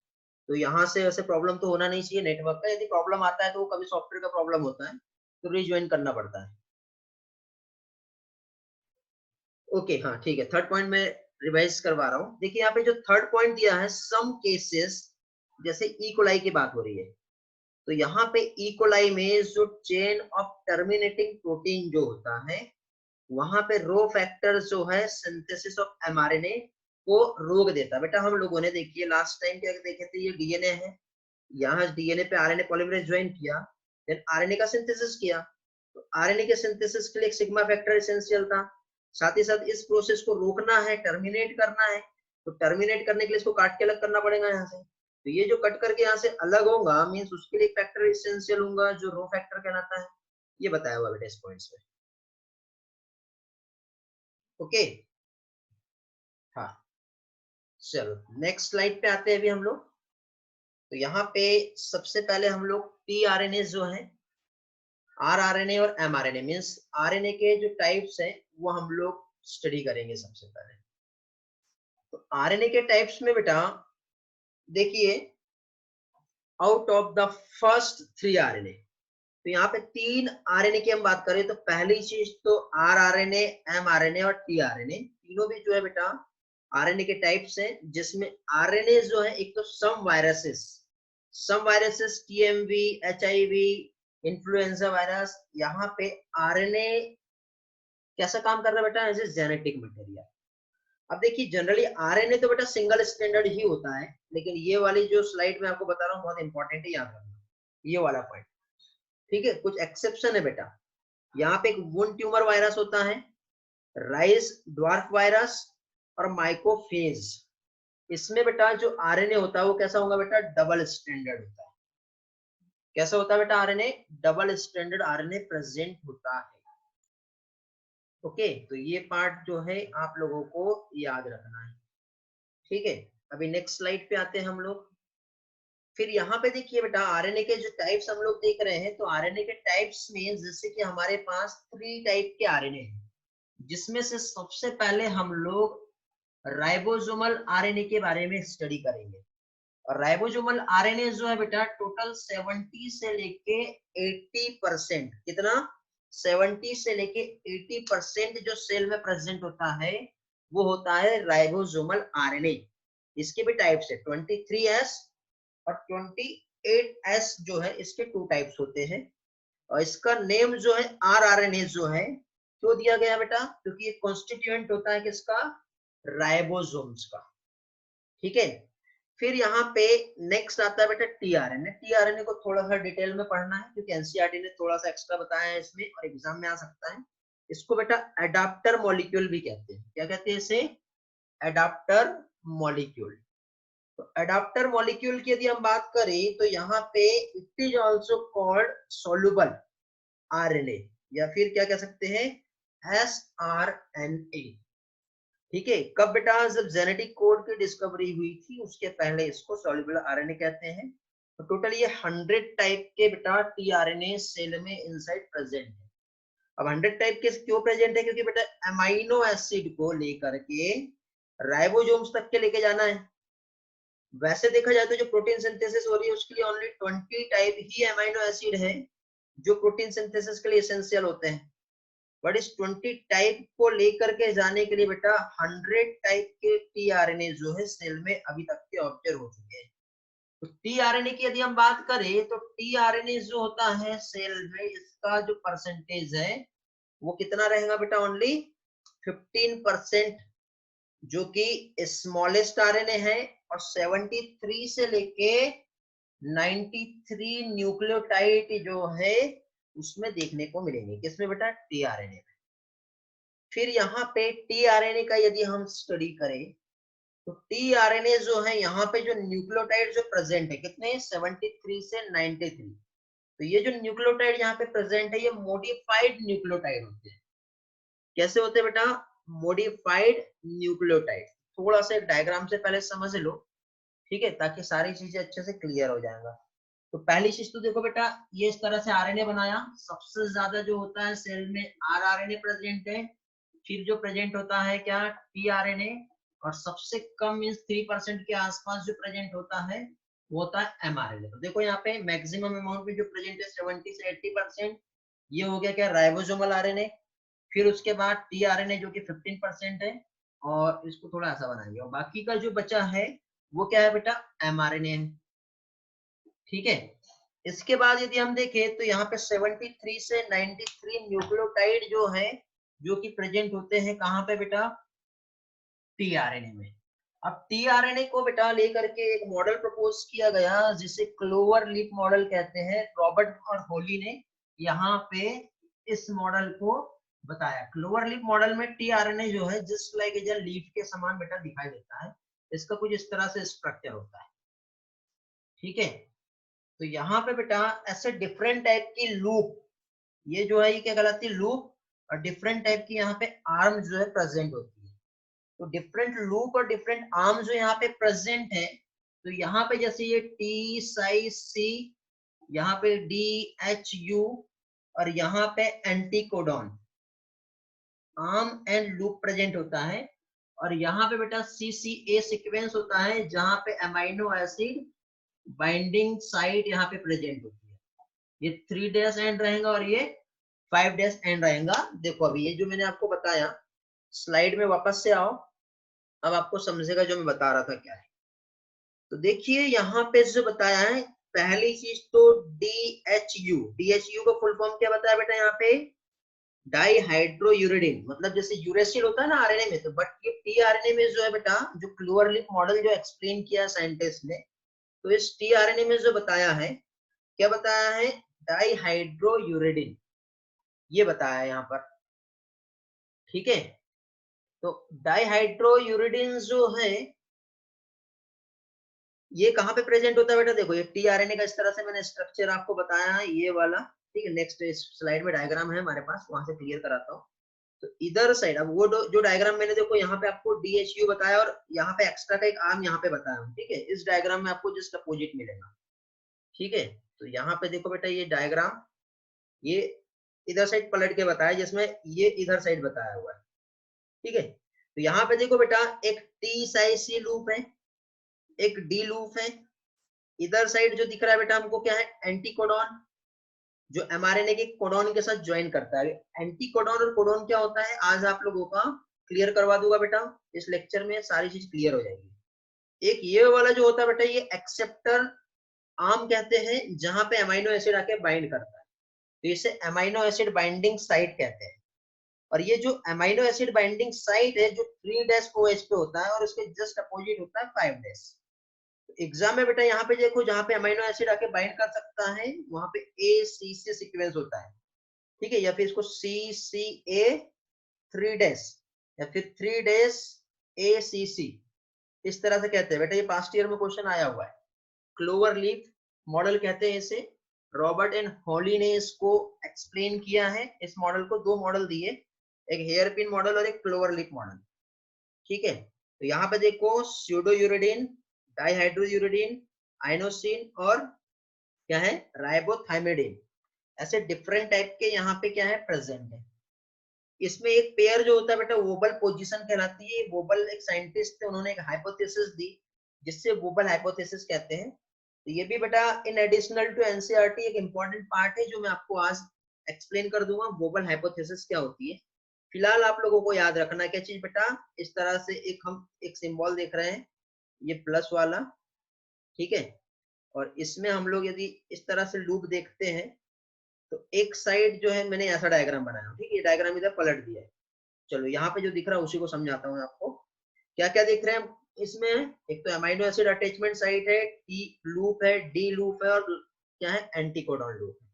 तो यहाँ से वैसे प्रॉब्लम तो होना नहीं चाहिए नेटवर्क का, यदि प्रॉब्लम आता है तो वो कभी सॉफ्टवेयर का प्रॉब्लम होता है तो रिज्वाइन करना पड़ता है। ओके हाँ ठीक है, थर्ड पॉइंट मैं रिवाइज करवा रहा हूँ। देखिए यहाँ पे जो थर्ड पॉइंट दिया है, सम केसेस, जैसे इकोलाई की बात हो रही है, तो यहाँ पे इकोलाई में जो चेन ऑफ टर्मिनेटिंग प्रोटीन जो होता है, वहां पे रो फैक्टर जो है सिंथेसिस ऑफ एमआरएनए को रोक देता है। बेटा हम लोगों ने देखिए लास्ट टाइम क्या देखे थे, ये डीएनए है, यहाँ डीएनए पे आरएनए पॉलीमरेज ज्वाइन किया, देन आरएनए का सिंथेसिस किया। तो आरएनए के सिंथेसिस के लिए एक सिग्मा फैक्टर एसेंशियल था, साथ ही साथ इस प्रोसेस को रोकना है, टर्मिनेट करना है, तो टर्मिनेट करने के लिए इसको काट के अलग करना पड़ेगा यहाँ से। तो ये जो कट करके यहाँ से अलग होगा मीन्स उसके लिए फैक्टर एसेंशियल होगा जो रो फैक्टर कहलाता है। ये बताया हुआ बेटा इस पॉइंट्स में। ओके हाँ, चलो नेक्स्ट स्लाइड पे आते हैं अभी हम लोग। तो यहाँ पे सबसे पहले हम लोग टीआरएनए जो है, आरआरएनए और एमआरएनए मींस आरएनए के जो टाइप्स हैं वो हम लोग स्टडी करेंगे सबसे पहले। तो आरएनए के टाइप्स में बेटा देखिए, out of the first 3 RNA, तो यहाँ पे 3 आरएनए की हम बात करें तो पहली चीज तो आरआरएनए, एमआरएनए और टीआरएनए, तीनों भी जो है बेटा आरएनए के टाइप्स हैं, जिसमें आरएनए जो है एक तो some viruses TMV, HIV, influenza virus, यहाँ पे आरएनए कैसा काम कर रहा है बेटा, एज ए जेनेटिक मटेरियल। अब देखिए जनरली आरएनए तो बेटा सिंगल स्टैंडर्ड ही होता है, लेकिन ये वाली जो स्लाइड में आपको बता रहा हूँ बहुत इंपॉर्टेंट है, याद रखना ये वाला पॉइंट। ठीक है, कुछ एक्सेप्शन है बेटा। यहाँ पे एक वुंड ट्यूमर वायरस होता है, राइस ड्वार्फ वायरस और माइकोफेज। इसमें बेटा जो आरएनए होता है वो कैसा होगा बेटा, डबल स्टैंडर्ड होता है। कैसा होता है बेटा, RNA double standard RNA present होता है। ओके, तो ये पार्ट जो है आप लोगों को याद रखना है। ठीक है, अभी नेक्स्ट स्लाइड पे आते हैं हम लोग। फिर यहाँ पे देखिए बेटा आरएनए के जो टाइप्स हम लोग देख रहे हैं, तो आरएनए के टाइप्स में जैसे कि हमारे पास 3 टाइप के आरएनए हैं, जिसमें से सबसे पहले हम लोग राइबोसोमल आरएनए के बारे में स्टडी करेंगे। और राइबोसोमल आरएनए जो है बेटा टोटल 70 से लेके 80%, कितना, 70 से लेके 80% जो सेल में प्रेजेंट होता है वो होता है राइबोसोमल आरएनए। इसके भी टाइप्स है 23S और 28S जो है, इसके 2 टाइप्स होते हैं। और इसका नेम जो है आरआरएनए जो है, क्यों दिया गया बेटा, क्योंकि ये कॉन्स्टिट्यूएंट होता है किसका, राइबोसोम्स का। ठीक है, फिर यहाँ पे नेक्स्ट आता है बेटा टीआरएनए। टीआरएनए को थोड़ा सा डिटेल में पढ़ना है क्योंकि एनसीईआरटी ने थोड़ा सा एक्स्ट्रा बताया है इसमें और एग्जाम में आ सकता है, इसको बेटा एडाप्टर मॉलिक्यूल भी कहते हैं। क्या कहते हैं इसे? Adapter molecule. तो एडाप्टर मॉलिक्यूल की यदि हम बात करें तो यहाँ पे it is also called soluble RNA, या फिर क्या कह सकते हैं, एसआरएनए। ठीक है, कब बेटा? जब जेनेटिक कोड की डिस्कवरी हुई थी उसके पहले इसको सोल्यूबल आरएनए कहते हैं। तो टोटल ये 100 टाइप के बेटा टीआरएनए सेल में इनसाइड प्रेजेंट है। अब 100 टाइप के क्यों प्रेजेंट है? क्योंकि बेटा अमाइनो एसिड को लेकर के राइबोसोम्स तक के लेके जाना है। वैसे देखा जाए तो जो प्रोटीन सिंथेसिस हो रही है उसके लिए ओनली 20 टाइप ही अमाइनो एसिड है जो प्रोटीन सिंथेसिस के लिए एसेंशियल होते हैं। बट इस 20 टाइप को लेकर के जाने के लिए बेटा 100 टाइप के टीआरएनए जो है सेल में अभी तक के ऑब्जर्व हो चुके हैं। तो टीआरएनए की यदि हम बात करें तो टीआरएनए जो होता है सेल में, इसका जो परसेंटेज है वो कितना रहेगा बेटा? ओनली 15%, जो कि स्मॉलेस्ट आरएनए है। और 73 से लेके 93 न्यूक्लियोटाइड जो है उसमें देखने को मिलेंगे। किसमें बेटा? टीआरएनए में। फिर यहाँ पे टीआरएनए का यदि हम स्टडी करें तो टीआरएनए जो है यहाँ पे जो न्यूक्लियोटाइड जो प्रेजेंट है कितने? 73 से 93। तो ये जो न्यूक्लियोटाइड यहाँ पे प्रेजेंट है ये मॉडिफाइड न्यूक्लियोटाइड होते हैं। कैसे होते हैं बेटा? Modified nucleotide. थोड़ा सा डायग्राम से पहले समझ लो, ठीक है, ताकि सारी चीजें अच्छे से क्लियर हो जाएगा। तो पहली चीज तो देखो बेटा, ये इस तरह से आरएनए बनाया। सबसे ज्यादा जो होता है सेल में आरआरएनए प्रेजेंट है। फिर जो प्रेजेंट होता है क्या? टीआरएनए। और सबसे कम मींस 3% के आसपास जो प्रेजेंट होता है वो होता है एमआरएनए। तो देखो यहाँ पे मैक्सिमम अमाउंट में जो प्रेजेंट है 70 से 80%, ये हो गया क्या? Ribosomal RNA. फिर उसके बाद टीआरएनए जो कि 15% है, और इसको थोड़ा ऐसा बनाएंगे, और बाकी का जो बचा है वो क्या है बेटा? एमआरएनए है। ठीक है, इसके बाद यदि हम देखें तो यहाँ पे 73 से 93 न्यूक्लियोटाइड जो है जो कि प्रेजेंट होते हैं कहाँ पे बेटा? टीआरएनए में। अब टीआरएनए को बेटा लेकर के एक मॉडल प्रपोज किया गया जिसे क्लोवर लीफ मॉडल कहते हैं। रॉबर्ट और होली ने यहाँ पे इस मॉडल को बताया। क्लोवर लीफ मॉडल में टीआरएनए जो है जस्ट लाइक ए लीफ के समान बेटा दिखाई देता है। इसका कुछ इस तरह से स्ट्रक्चर होता है। ठीक है, तो यहाँ पे बेटा ऐसे डिफरेंट टाइप की लूप, ये जो है ये क्या कहलाती है? लूप। और डिफरेंट टाइप की यहाँ पे आर्म जो है प्रेजेंट होती है। तो डिफरेंट लूप और डिफरेंट आर्म जो यहाँ पे प्रेजेंट है, तो यहाँ पे जैसे ये टी साइज सी, यहाँ पे डी एच यू, और यहाँ पे anticodon arm and loop present होता है। और यहाँ पे बेटा सी सी ए सीक्वेंस होता है जहाँ पे अमाइनो एसिड बाइंडिंग साइट यहाँ पे प्रेजेंट होती है। ये 3 डेज एंड रहेगा और ये 5 डेज एंड रहेगा। देखो अभी ये जो मैंने आपको बताया, स्लाइड में वापस से आओ, अब आपको समझेगा जो मैं बता रहा था क्या है। तो देखिए यहाँ पे जो बताया है, पहली चीज तो DHU। DHU का फुल फॉर्म क्या बताया बेटा? यहाँ पे डाई हाइड्रोयूरिडिन, मतलब जैसे यूरेसिल होता है ना आरएनए में, तो बट ये टीआरएनए में जो है बेटा, जो क्लोवर लीफ मॉडल जो एक्सप्लेन किया साइंटिस्ट ने, तो इस टीआरएनए में जो बताया है, क्या बताया है? डाई हाइड्रोयूरिडिन, ये बताया है यहाँ पर। ठीक है, तो डाई हाइड्रोयूरिडिन जो है ये कहाँ पे प्रेजेंट होता है बेटा? देखो ये टीआरएनए का इस तरह से मैंने स्ट्रक्चर आपको बताया है, ये वाला। ठीक है, नेक्स्ट स्लाइड में डायग्राम है हमारे पास, वहां से क्लियर कराता हूँ। तो इधर साइड, अब वो जो डायग्राम मैंने देखो यहाँ पे आपको डीएचयू बताया और यहाँ पे एक्स्ट्रा का एक आर्म यहाँ पे बताया हूँ। ठीक है, इस डायग्राम में आपको जस्ट अपोजिट मिलेगा। ठीक है, तो यहाँ पे देखो बेटा ये डायग्राम, ये इधर साइड पलट के बताया जिसमें ये इधर साइड बताया हुआ है। ठीक है, तो यहाँ पे देखो बेटा एक टी साइज सी लूप है, एक डी लूप है। इधर साइड जो दिख रहा है बेटा हमको क्या है? एंटीकोडॉन, जो एमआरएनए के कोडॉन के साथ ज्वाइन करता है। एंटीकोडॉन और कोडॉन क्या होता है आज आप लोगों का क्लियर करवा दूंगा बेटा, इस लेक्चर में सारी चीज क्लियर हो जाएगी। एक ये वाला जो होता है बेटा, ये एक्सेप्टर आर्म कहते हैं, जहां पे अमाइनो एसिड आके बाइंड करता है, तो इसे अमाइनो एसिड बाइंडिंग साइट कहते हैं। और ये जो अमाइनो एसिड बाइंडिंग साइट है जो 3-OH पे होता है, और उसके जस्ट अपोजिट होता है 5। एग्जाम में बेटा यहाँ पे देखो, जहाँ पे अमीनो एसिड आके बाइंड कर सकता है वहां पे ACC सीक्वेंस होता है। ठीक है, या फिर इसको CCA3 या फिर 3ACC, इस तरह से कहते हैं बेटा। ये पास्ट ईयर में क्वेश्चन आया हुआ है। क्लोवर लीफ मॉडल कहते हैं इसे। रॉबर्ट एंड हॉली ने इसको एक्सप्लेन किया है। इस मॉडल को दो मॉडल दिए, एक हेयर पिन मॉडल और एक क्लोवर लीफ मॉडल। ठीक है, तो यहाँ पे देखो स्यूडोयूरिडीन, डाइहाइड्रोयूरिडीन, आइनोसिन और क्या है राइबोथाइमिडीन, ऐसे डिफरेंट टाइप के यहाँ पे क्या है प्रेजेंट है। इसमें एक पेयर जो होता है बेटा वोबल पोजीशन कहलाती है। वोबल एक साइंटिस्ट थे, उन्होंने एक हाइपोथेसिस दी जिससे वोबल हाइपोथेसिस कहते हैं। तो ये भी बेटा इन एडिशनल टू एनसीईआरटी एक इम्पॉर्टेंट पार्ट है जो मैं आपको आज एक्सप्लेन कर दूंगा। वोबल हाइपोथेसिस क्या होती है, फिलहाल आप लोगों को याद रखना क्या चीज बेटा, इस तरह से एक हम एक सिंबल देख रहे हैं, ये प्लस वाला, ठीक है। और इसमें हम लोग यदि इस तरह से लूप देखते हैं तो एक साइड जो है मैंने ऐसा डायग्राम बनाया, ठीक है, ये डायग्राम इधर पलट दिया है। चलो यहाँ पे जो दिख रहा है उसी को समझाता हूँ आपको। क्या क्या दिख रहे हैं इसमें, एक तो अमीनो एसिड अटैचमेंट साइट है, टी लूप है, डी लूप है और क्या है एंटीकोडॉन लूप है।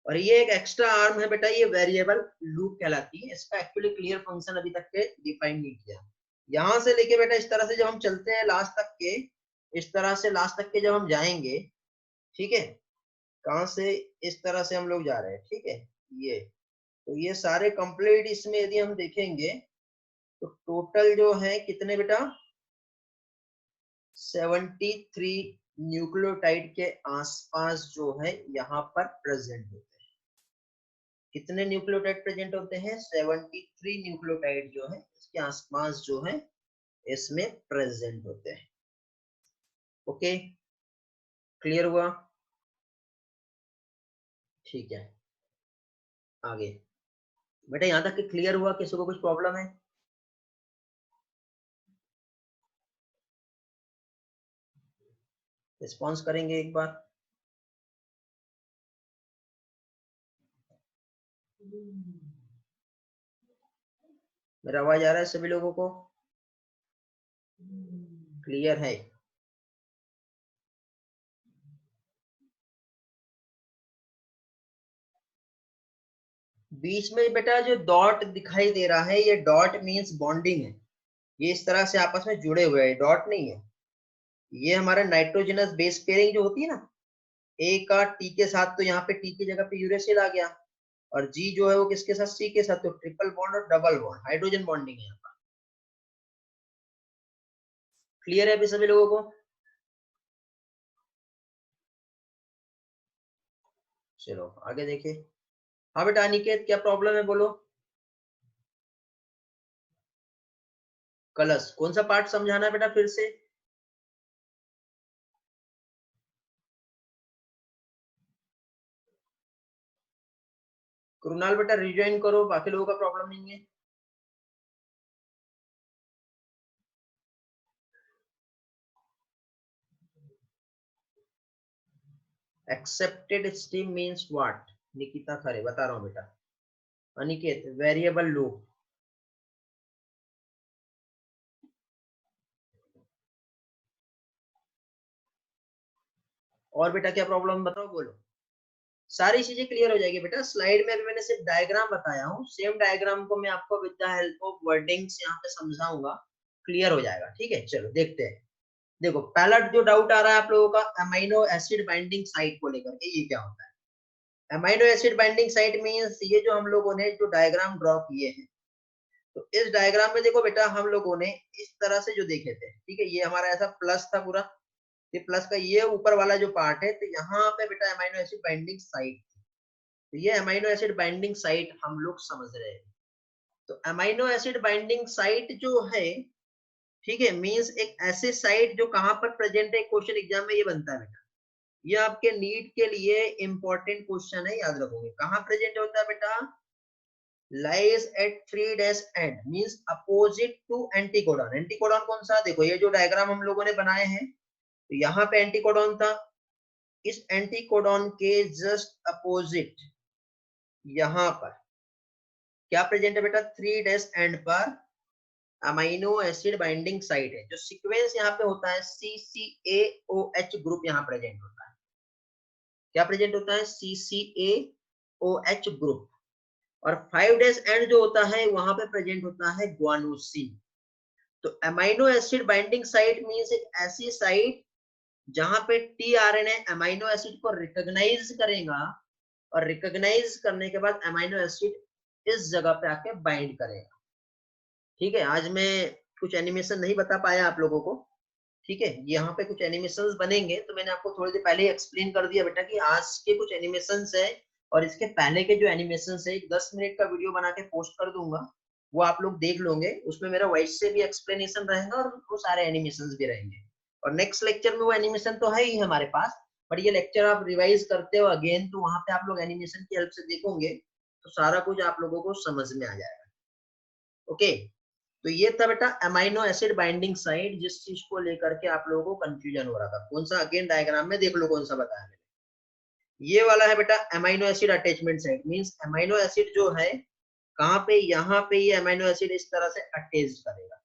और ये एक एक्स्ट्रा आर्म है बेटा, ये वेरिएबल लूप कहलाती है। इसका एक्चुअली क्लियर फंक्शन अभी तक के डिफाइन नहीं किया। यहाँ से लेके बेटा इस तरह से जब हम चलते हैं लास्ट तक के, इस तरह से लास्ट तक के जब हम जाएंगे, ठीक है, कहाँ से इस तरह से हम लोग जा रहे हैं, ठीक है, ये तो ये सारे कंप्लीट इसमें यदि हम देखेंगे तो टोटल जो है कितने बेटा 73 न्यूक्लियोटाइड के आसपास जो है यहाँ पर प्रेजेंट होते हैं। कितने न्यूक्लियोटाइड प्रेजेंट होते हैं 73 न्यूक्लियोटाइड जो है इसके आसपास जो है इसमें प्रेजेंट होते हैं। ओके, क्लियर हुआ? ठीक है, आगे बेटा यहाँ तक कि क्लियर हुआ? किसी को कुछ प्रॉब्लम है? रिस्पॉन्स करेंगे एक बार। मेरा आवाज आ रहा है सभी लोगों को? क्लियर है? बीच में बेटा जो डॉट दिखाई दे रहा है, ये डॉट मींस बॉन्डिंग है। ये इस तरह से आपस में जुड़े हुए हैं, डॉट नहीं है। ये हमारा नाइट्रोजनस बेस पेयरिंग जो होती है ना, ए का टी के साथ, तो यहाँ पे टी की जगह पे यूरेसिल आ गया। और जी जो है वो किसके साथ, सी के साथ, तो ट्रिपल बॉन्ड और डबल बॉन्ड, हाइड्रोजन बॉन्डिंग है यहाँ पर। क्लियर है अभी सभी लोगों को? चलो आगे देखिए। हाँ बेटा अनिकेत क्या प्रॉब्लम है बोलो। कलश कौन सा पार्ट समझाना है बेटा फिर से? कृणाल बेटा रिज्वाइन करो, बाकी लोगों का प्रॉब्लम नहीं है। Accepted stream means what? Nikita Khare बता रहा हूँ बेटा। Aniket variable loop. और बेटा क्या प्रॉब्लम बताओ बोलो। सारी चीजें क्लियर हो जाएगी बेटा। स्लाइड में अभी मैंने सिर्फ डायग्राम बताया हूँ, सेम डायग्राम को मैं आपको with the help of wordings यहाँ पे समझाऊंगा, क्लियर हो जाएगा। ठीक है, चलो देखते हैं। देखो पहला जो डाउट आ रहा है आप लोगों का अमीनो एसिड बाइंडिंग साइट को लेकर के, ये क्या होता है amino acid binding site means? ये जो हम लोगों ने जो डायग्राम ड्रॉ किए हैं, तो इस डायग्राम में देखो बेटा हम लोगों ने इस तरह से जो देखे थे, ठीक है, ये हमारा ऐसा प्लस था पूरा, ये प्लस का ये ऊपर वाला जो पार्ट है, तो यहाँ पे बेटा अमीनो एसिड बाइंडिंग साइट, तो ये अमीनो एसिड बाइंडिंग साइट हम लोग समझ रहे हैं। तो अमीनो एसिड बाइंडिंग साइट जो है, ठीक है, मींस एक ऐसे साइट जो कहां पर प्रेजेंट है, क्वेश्चन एग्जाम में ये बनता है बेटा। ये आपके नीट के लिए इंपॉर्टेंट क्वेश्चन है, याद रखोगे। कहां प्रेजेंट होता है बेटा? Lies at 3' end means opposite to anticodon. Anticodon कौन सा? देखो ये जो डायग्राम हम लोगों ने बनाए हैं, तो यहाँ पे एंटीकोडॉन था, इस एंटीकोडॉन के जस्ट अपोजिट यहाँ पर क्या प्रेजेंट है बेटा? 3' एंड पर अमीनो एसिड बाइंडिंग साइट है। जो सीक्वेंस यहाँ पे होता है CCAOH ग्रुप यहाँ प्रेजेंट होता है। क्या प्रेजेंट होता है? CCAOH OH ग्रुप, और 5' एंड जो होता है वहां पे प्रेजेंट होता है ग्वानोसिन। तो amino acid binding site means एक ऐसी साइट जहां पे टीआरएनए अमाइनो एसिड को रिकॉग्नाइज करेगा, और रिकॉग्नाइज करने के बाद अमाइनो एसिड इस जगह पे आके बाइंड करेगा। ठीक है, आज मैं कुछ एनिमेशन नहीं बता पाया आप लोगों को। ठीक है, यहाँ पे कुछ एनिमेशंस बनेंगे, तो मैंने आपको थोड़ी देर पहले ही एक्सप्लेन कर दिया बेटा कि आज के कुछ एनिमेशंस है और इसके पहले के जो एनिमेशंस है 10 मिनट का वीडियो बना के पोस्ट कर दूंगा, वो आप लोग देख लोगे। उसमें मेरा वॉइस से भी एक्सप्लेनेशन रहेगा और वो सारे एनिमेशंस भी रहेंगे। और नेक्स्ट लेक्चर में वो एनिमेशन तो है ही हमारे पास, बट ये लेक्चर आप रिवाइज करते हो अगेन, तो वहां पे आप लोग एनिमेशन की हेल्प से देखोगे तो सारा कुछ आप लोगों को समझ में आ जाएगा। ओके, तो ये था बेटा अमाइनो एसिड बाइंडिंग साइट, जिस चीज को लेकर के आप लोगों को कंफ्यूजन हो रहा था। कौन सा, अगेन डायग्राम में देख लो कौन सा बताया मैंने। ये वाला है बेटा amino acid attachment site, means amino acid जो है कहाँ पे, यहाँ पे ये अमाइनो एसिड इस तरह से अटैच करेगा।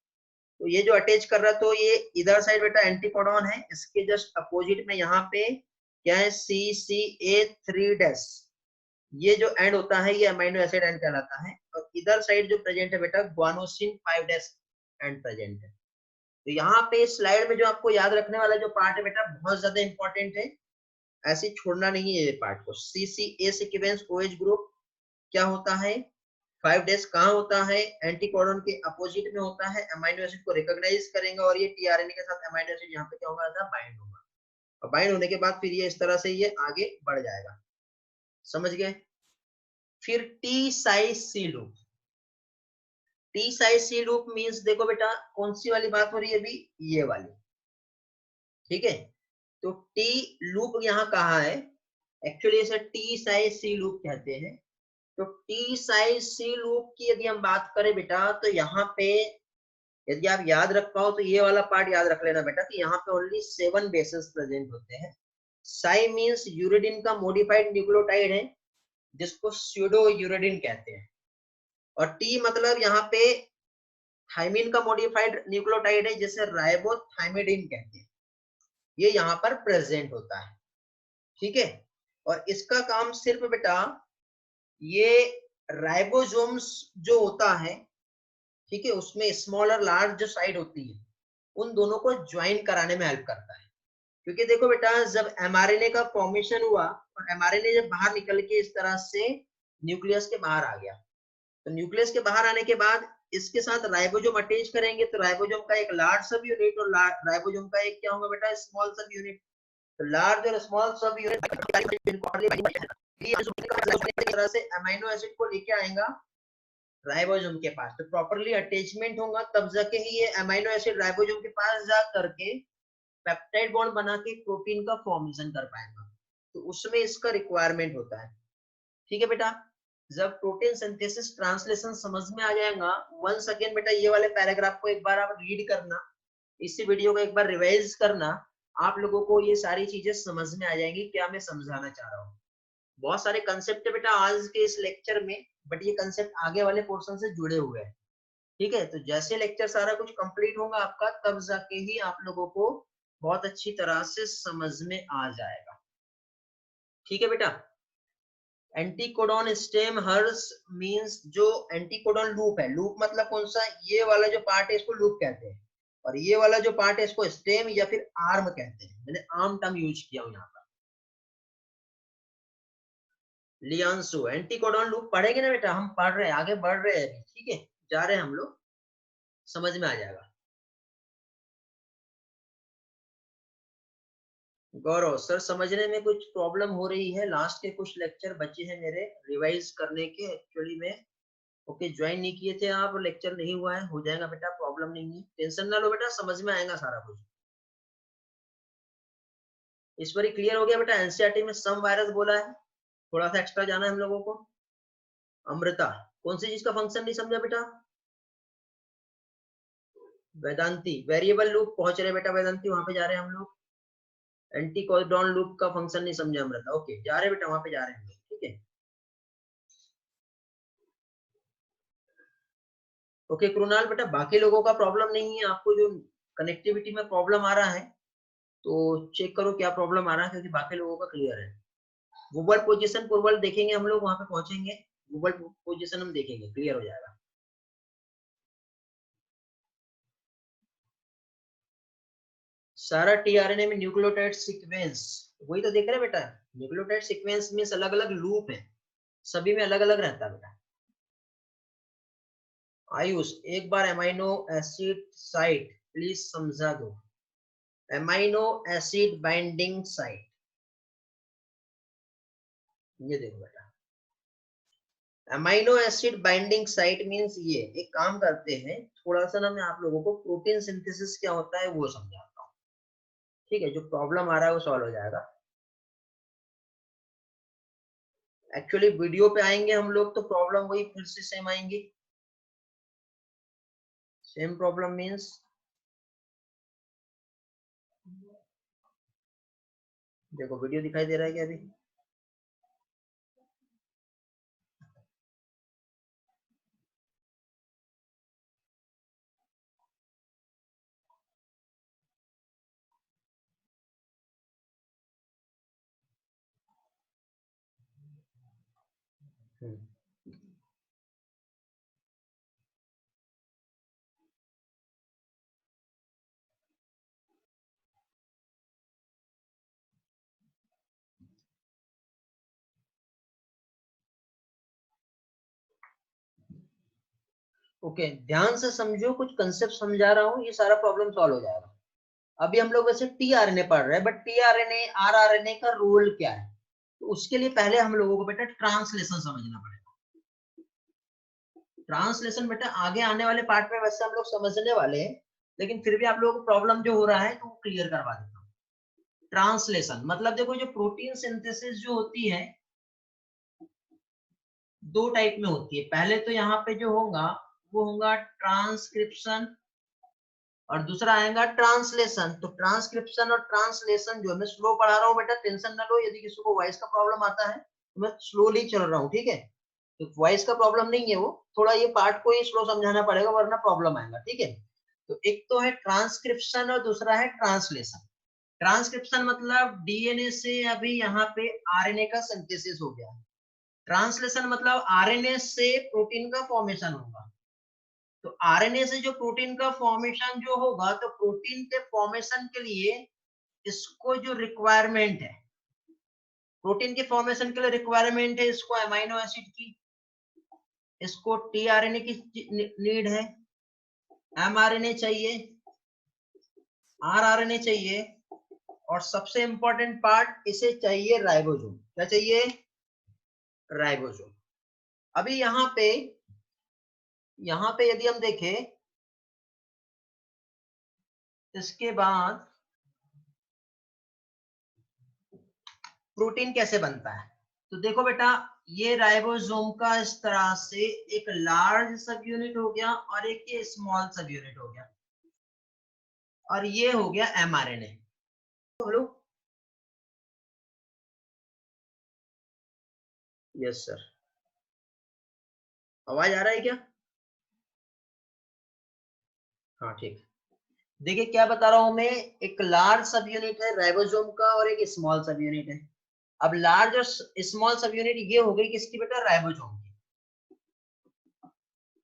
तो ये जो अटैच कर रहा है, तो ये इधर साइड बेटा एंटीकोडॉन है, इसके जस्ट अपोजिट में यहाँ पे क्या है, CCA3'। ये जो एंड होता है ये अमीनो एसिड एंड कहलाता है, और इधर साइड जो प्रेजेंट है बेटा ग्वानोसिन 5' एंड प्रेजेंट है। तो यहाँ पे स्लाइड में जो आपको याद रखने वाला जो पार्ट है बेटा बहुत ज्यादा इंपॉर्टेंट है, ऐसे छोड़ना नहीं है ये पार्ट को। CCA सीक्वेंस OH ग्रुप क्या होता है, 5' कहाँ होता है, एंटीकोडॉन के अपोजिट में होता है, अमीनो एसिड को रिकॉग्नाइज करेंगे और ये टीआरएनए के साथ अमीनो एसिड यहाँ पे क्या होगा, बाइंड होगा, और बाइंड होने के बाद फिर ये इस तरह से ये आगे बढ़ जाएगा। समझ गए। फिर टी साइज सी लूप, टी साइज सी लूप मींस देखो बेटा कौन सी वाली बात हो रही है अभी, ये वाली। ठीक है, तो टी लूप यहाँ कहा है, एक्चुअली इसे टी साइज सी लूप कहते हैं। तो टी साइज सी लूप की यदि हम बात करें बेटा, तो यहाँ पे यदि आप याद रख पाओ तो ये वाला पार्ट याद रख लेना बेटा कि यहाँ पे ओनली 7 बेसेस प्रेजेंट होते हैं। साई मींस यूरिडिन का मॉडिफाइड न्यूक्लियोटाइड है, जिसको स्यूडो यूरिडिन कहते हैं। और टी मतलब यहाँ पे थाइमिन का मॉडिफाइड न्यूक्लियोटाइड है, जिसे राइबोथाइमिडिन कहते हैं। ये यहाँ पर प्रेजेंट होता है। ठीक है, और इसका काम सिर्फ बेटा ये राइबोसोम्स जो होता है, ठीक है, उसमें स्मॉल और लार्ज जो साइड होती है उन दोनों को ज्वाइन कराने में हेल्प करता है। क्योंकि देखो बेटा जब एमआरएनए का फॉर्मेशन हुआ और एमआरएनए जब बाहर निकल के इस तरह से न्यूक्लियस के बाहर आ गया, तो न्यूक्लियस के बाहर आने के बाद इसके साथ राइबोसोम अटैच करेंगे, तो राइबोसोम का एक लार्ज सब यूनिट और राइबोसोम का एक क्या होगा बेटा, स्मॉल सब यूनिट। तो लार्ज और स्मॉल सब यूनिट तरह से अमीनो एसिड को लेके आएगा राइबोसोम के पास, तो प्रॉपर्ली अटैचमेंट होगा, तब जाके ही ये अमीनो एसिड राइबोसोम के पास जा करके पेप्टाइड बॉन्ड बना के प्रोटीन का फॉर्मेशन कर पाएगा। तो उसमें इसका रिक्वायरमेंट होता है। ठीक है बेटा, जब प्रोटीन सिंथेसिस ट्रांसलेशन समझ में आ जाएगा, वंस अगेन बेटा ये वाले पैराग्राफ को एक बार आप रीड करना, इसी वीडियो को एक बार रिवाइज करना, आप लोगों को ये सारी चीजें समझ में आ जाएंगी क्या मैं समझाना चाह रहा हूँ। बहुत सारे कंसेप्ट है बेटा आज के इस लेक्चर में, बट ये कंसेप्ट आगे वाले पोर्शन से जुड़े हुए हैं। ठीक है, तो जैसे लेक्चर सारा कुछ कंप्लीट होगा आपका, तब जाके ही आप लोगों को बहुत अच्छी तरह से समझ में आ जाएगा। ठीक है बेटा, एंटीकोडॉन स्टेम हर्स मींस जो एंटीकोडॉन लूप है, लूप मतलब कौन सा, ये वाला जो पार्ट है इसको लूप कहते हैं, और ये वाला जो पार्ट है इसको स्टेम या फिर आर्म कहते हैं। मैंने आर्म टर्म यूज किया हूं यहाँ पर। लियांसु एंटीकोडॉन लूप पढ़ेंगे ना बेटा, हम पढ़ रहे हैं, आगे बढ़ रहे हैं, ठीक है, जा रहे हैं हम लोग, समझ में आ जाएगा। गौरव सर समझने में कुछ प्रॉब्लम हो रही है, लास्ट के कुछ लेक्चर बचे हैं मेरे रिवाइज करने के, एक्चुअली में ओके ज्वाइन नहीं किए थे आप, लेक्चर नहीं हुआ है, हो जाएगा बेटा, प्रॉब्लम नहीं है, टेंशन ना लो बेटा, समझ में आएगा सारा कुछ। इस बार क्लियर हो गया बेटा, एनसीईआरटी में सम वायरस बोला है, थोड़ा सा एक्स्ट्रा जाना है हम लोगों को। अमृता कौन सी चीज का फंक्शन नहीं समझा बेटा, वेदांती वेरिएबल लूप पहुंच रहे बेटा, वेदांती वहां पे जा रहे हैं हम लोग। एंटीकोडॉन लूप का फंक्शन नहीं समझा अमृता, ओके जा रहे बेटा, वहां पे जा रहे हैं हम लोग, ठीक है। ओके कृणाल बेटा, बाकी लोगों का प्रॉब्लम नहीं है, आपको जो कनेक्टिविटी में प्रॉब्लम आ रहा है तो चेक करो क्या प्रॉब्लम आ रहा है, क्योंकि बाकी लोगों का क्लियर है। वुबल पोजीशन पुरवल देखेंगे हम लोग, वहां पे पहुंचेंगे, वुबल पोजीशन हम देखेंगे, क्लियर हो जाएगा। सारा टीआरएनए में न्यूक्लियोटाइड सीक्वेंस, वही तो देख रहे हैं बेटा, न्यूक्लियोटाइड सीक्वेंस में अलग अलग लूप है, सभी में अलग अलग रहता है बेटा। आयुष एक बार एमाइनो एसिड साइट प्लीज समझा दो। एमाइनो एसिड बाइंडिंग साइट, ये देखो बेटा, amino acid binding site means ये, एक काम करते हैं, थोड़ा सा ना मैं आप लोगों को प्रोटीन सिंथेसिस क्या होता है वो समझाता हूँ, ठीक है, जो प्रॉब्लम आ रहा है वो सॉल्व हो जाएगा। एक्चुअली वीडियो पे आएंगे हम लोग तो प्रॉब्लम वही फिर से सेम आएंगी, सेम प्रॉब्लम मींस, देखो वीडियो दिखाई दे रहा है क्या अभी? ओके, ध्यान से समझो, कुछ कंसेप्ट समझा रहा हूँ, ये सारा प्रॉब्लम सॉल्व हो जाएगा। अभी हम लोग वैसे टीआरएनए पढ़ रहे हैं, बट टीआरएनए आरआरएनए का रोल क्या है, तो उसके लिए पहले हम लोगों को बेटा ट्रांसलेशन समझना पड़ेगा। ट्रांसलेशन बेटा आगे आने वाले पार्ट में वैसे हम लोग समझने वाले हैं, लेकिन फिर भी आप लोगों को प्रॉब्लम जो हो रहा है तो वो क्लियर करवा देता हूँ। ट्रांसलेशन मतलब देखो, जो प्रोटीन सिंथेसिस जो होती है दो टाइप में होती है, पहले तो यहाँ पे जो होगा वो होगा ट्रांसक्रिप्शन, और दूसरा आएगा ट्रांसलेशन। तो ट्रांसक्रिप्शन और ट्रांसलेशन जो मैं स्लो पढ़ा रहा हूँ बेटा, टेंशन ना लो, यदि किसी को वॉइस का प्रॉब्लम आता है तो मैं स्लोली चल रहा हूँ, ठीक है, तो वॉइस का प्रॉब्लम नहीं है, वो थोड़ा ये पार्ट को ही स्लो समझाना पड़ेगा वरना प्रॉब्लम आएगा, ठीक है। तो एक तो है ट्रांसक्रिप्शन और दूसरा है ट्रांसलेशन। ट्रांसक्रिप्शन मतलब डीएनए से अभी यहाँ पे आरएनए का सिंथेसिस हो गया, ट्रांसलेशन मतलब आरएनए से प्रोटीन का फॉर्मेशन होगा। तो आरएनए से जो प्रोटीन का फॉर्मेशन जो होगा, तो प्रोटीन के फॉर्मेशन के लिए इसको जो रिक्वायरमेंट है, प्रोटीन के फॉर्मेशन के लिए रिक्वायरमेंट है इसको अमीनो एसिड की, इसको टीआरएनए की नीड है, एमआरएनए चाहिए, आरआरएनए चाहिए, और सबसे इंपॉर्टेंट पार्ट इसे चाहिए राइबोसोम। क्या चाहिए? राइबोसोम। अभी यहाँ पे यदि हम देखें, इसके बाद प्रोटीन कैसे बनता है, तो देखो बेटा, ये राइबोसोम का इस तरह से एक लार्ज सब यूनिट हो गया और एक ये स्मॉल सब यूनिट हो गया, और ये हो गया एमआरएनए। बोलो। Yes sir. आवाज आ रहा है क्या? हाँ ठीक। देखिए क्या बता रहा हूं मैं, एक लार्ज सब यूनिट है राइबोसोम का और एक स्मॉल सब यूनिट है। अब लार्ज और स्मॉल सब यूनिट ये हो गई किसकी बेटा? राइबोसोम की।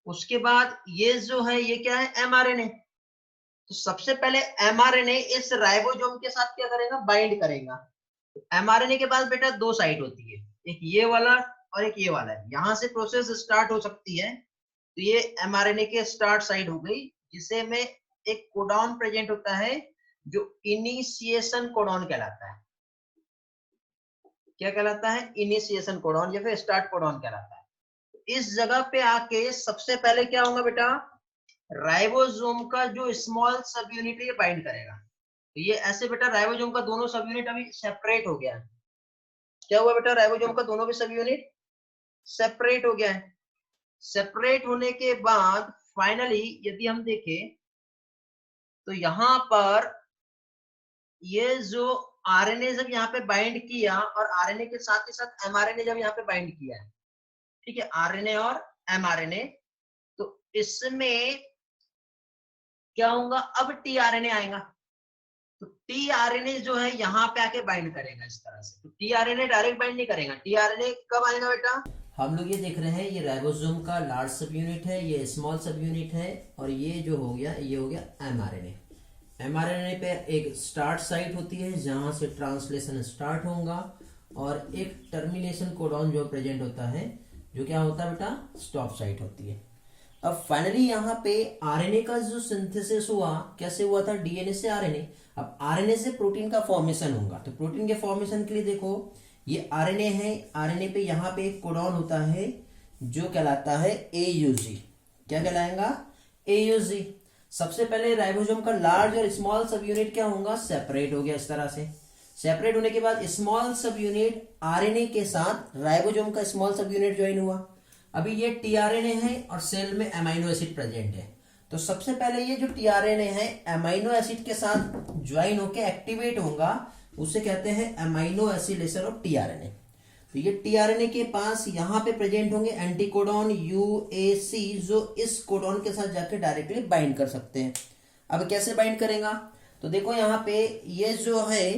उसके बाद ये जो है ये क्या है? एमआरएनए। तो सबसे पहले एमआरएनए इस राइबोसोम के साथ क्या करेगा? बाइंड करेगा। एमआरएनए के पास बेटा दो साइट होती है, एक ये वाला और एक ये वाला है, यहां से प्रोसेस स्टार्ट हो सकती है। तो ये एमआरएनए के स्टार्ट साइट हो गई, जिसे में एक कोडॉन प्रेजेंट होता है जो इनिशिएशन कोडॉन कहलाता है। क्या कहलाता है? इनिशिएशन कोडॉन या फिर स्टार्ट कोडॉन कहलाता है। इस जगह पे आके सबसे पहले क्या होगा बेटा? राइबोसोम का जो स्मॉल सब यूनिट है ये बाइंड करेगा। तो ये ऐसे बेटा राइबोसोम का दोनों सब यूनिट अभी सेपरेट हो गया है। क्या हुआ बेटा? राइबोसोम का दोनों भी सब यूनिट सेपरेट हो गया है। सेपरेट होने के बाद फाइनली यदि हम देखें तो यहां पर ये जो आरएनए जब यहाँ पे बाइंड किया और आरएनए के साथ ही साथ एमआरएनए जब यहाँ पे बाइंड किया है, ठीक है, आरएनए और एमआरएनए, तो इसमें क्या होगा? अब टीआरएनए आएगा। तो टीआरएनए जो है यहाँ पे आके बाइंड करेगा इस तरह से। तो टीआरएनए डायरेक्ट बाइंड नहीं करेगा। टीआरएनए कब आएगा बेटा? हम लोग ये देख रहे हैं, ये राइबोसोम का लार्ज सब यूनिट है, ये स्मॉल सब यूनिट है, और ये जो हो गया ये हो गया एमआरएनए। एमआरएनए पे एक स्टार्ट साइट होती है जहां से ट्रांसलेशन स्टार्ट होगा, और एक टर्मिनेशन कोडॉन जो प्रेजेंट होता है, जो क्या होता है बेटा? स्टॉप साइट होती है। अब फाइनली यहाँ पे आरएनए का जो सिंथेसिस हुआ, कैसे हुआ था? डीएनए से आरएनए। अब आरएनए से प्रोटीन का फॉर्मेशन होगा, तो प्रोटीन के फॉर्मेशन के लिए देखो, ये आरएनए है, आरएनए पे यहाँ पे एक कोडॉन होता है जो कहलाता है एयूजी। क्या कहलाएगा? एयूजी। सबसे पहले राइबोसोम का लार्ज और स्मॉल सब यूनिट क्या होगा? सेपरेट हो गया इस तरह से। सेपरेट होने के बाद स्मॉल सब यूनिट आरएनए के साथ राइबोसोम का स्मॉल सब यूनिट ज्वाइन हुआ। अभी ये टीआरएनए है और सेल में अमीनो एसिड प्रेजेंट है, तो सबसे पहले ये जो टीआरएनए है अमीनो एसिड के साथ ज्वाइन होकर एक्टिवेट होगा, उसे कहते हैं अमीनो एसिलेशन ऑफ टीआरएनए। तो ये टीआरएनए के पास यहाँ पे प्रेजेंट होंगे एंटीकोडॉन यूएसी, जो इस कोडॉन के साथ जाके डायरेक्टली बाइंड कर सकते हैं। अब कैसे बाइंड करेगा? तो देखो यहाँ पे ये जो है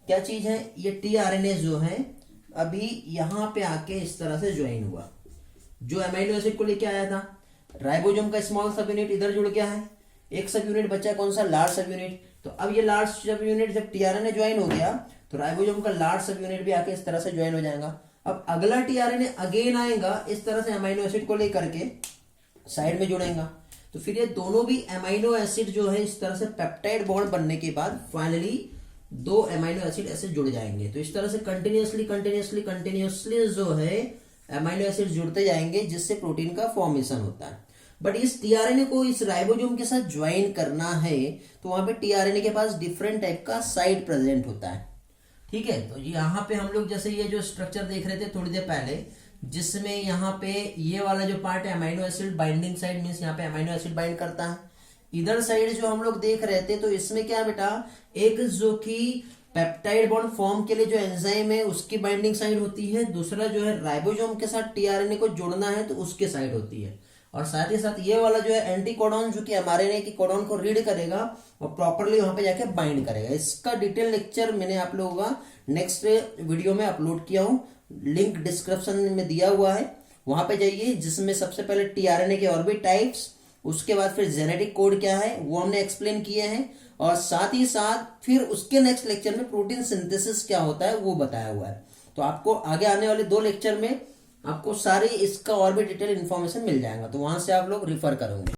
क्या चीज है, ये टीआरएनए जो है अभी यहाँ पे आके इस तरह से ज्वाइन हुआ, जो अमीनो एसिड को लेके आया था। राइबोसोम का स्मॉल सब यूनिट इधर जुड़ गया है, एक सब यूनिट बचा कौन सा? लार्ज सब यूनिट। तो अब ये लार्ज सब यूनिट जब टीआरएनए ज्वाइन हो गया, तो राइबोसोम का लार्ज सब यूनिट भी आके इस तरह से ज्वाइन हो जाएगा। अब अगला टीआरएनए अगेन आएगा, इस तरह से अमीनो एसिड को लेकर के साइड में जुड़ेगा, तो फिर ये दोनों भी अमीनो एसिड जो है इस तरह से पेप्टाइड बॉन्ड बनने के बाद फाइनली दो अमीनो एसिड ऐसे जुड़ जाएंगे। तो इस तरह से कंटिन्यूसली जो है अमीनो एसिड जुड़ते जाएंगे, जिससे प्रोटीन का फॉर्मेशन होता है। बट इस टीआरएनए को इस राइबोसोम के साथ ज्वाइन करना है, तो वहां पे टीआरएनए के पास डिफरेंट टाइप का साइट प्रेजेंट होता है। ठीक है, तो यहाँ पे हम लोग जैसे ये जो स्ट्रक्चर देख रहे थे थोड़ी देर पहले, जिसमें यहाँ पे ये वाला जो पार्ट है amino acid binding side, means यहाँ पे अमीनो एसिड बाइंड करता है। इधर साइड जो हम लोग देख रहे थे, तो इसमें क्या बेटा, एक जो कि पेप्टाइड बॉन्ड फॉर्म के लिए जो एंजाइम है उसकी बाइंडिंग साइड होती है, दूसरा जो है राइबोसोम के साथ टीआरएनए को जोड़ना है तो उसके साइड होती है, और साथ ही साथ ये वाला जो है एंटीकोडॉन जो कि एमआरएनए की कोडॉन को रीड करेगा और प्रॉपरली वहां पे जाके बाइंड करेगा। इसका डिटेल लेक्चर मैंने आप लोगों का नेक्स्ट वीडियो में अपलोड किया हूँ, लिंक डिस्क्रिप्शन में दिया हुआ है, वहां पे जाइए, जिसमें सबसे पहले टीआरएनए के और भी टाइप्स, उसके बाद फिर जेनेटिक कोड क्या है वो हमने एक्सप्लेन किए हैं, और साथ ही साथ फिर उसके नेक्स्ट लेक्चर में प्रोटीन सिंथेसिस क्या होता है वो बताया हुआ है। तो आपको आगे आने वाले 2 लेक्चर में आपको सारी इसका और भी डिटेल इन्फॉर्मेशन मिल जाएगा, तो वहां से आप लोग रिफर करोगे।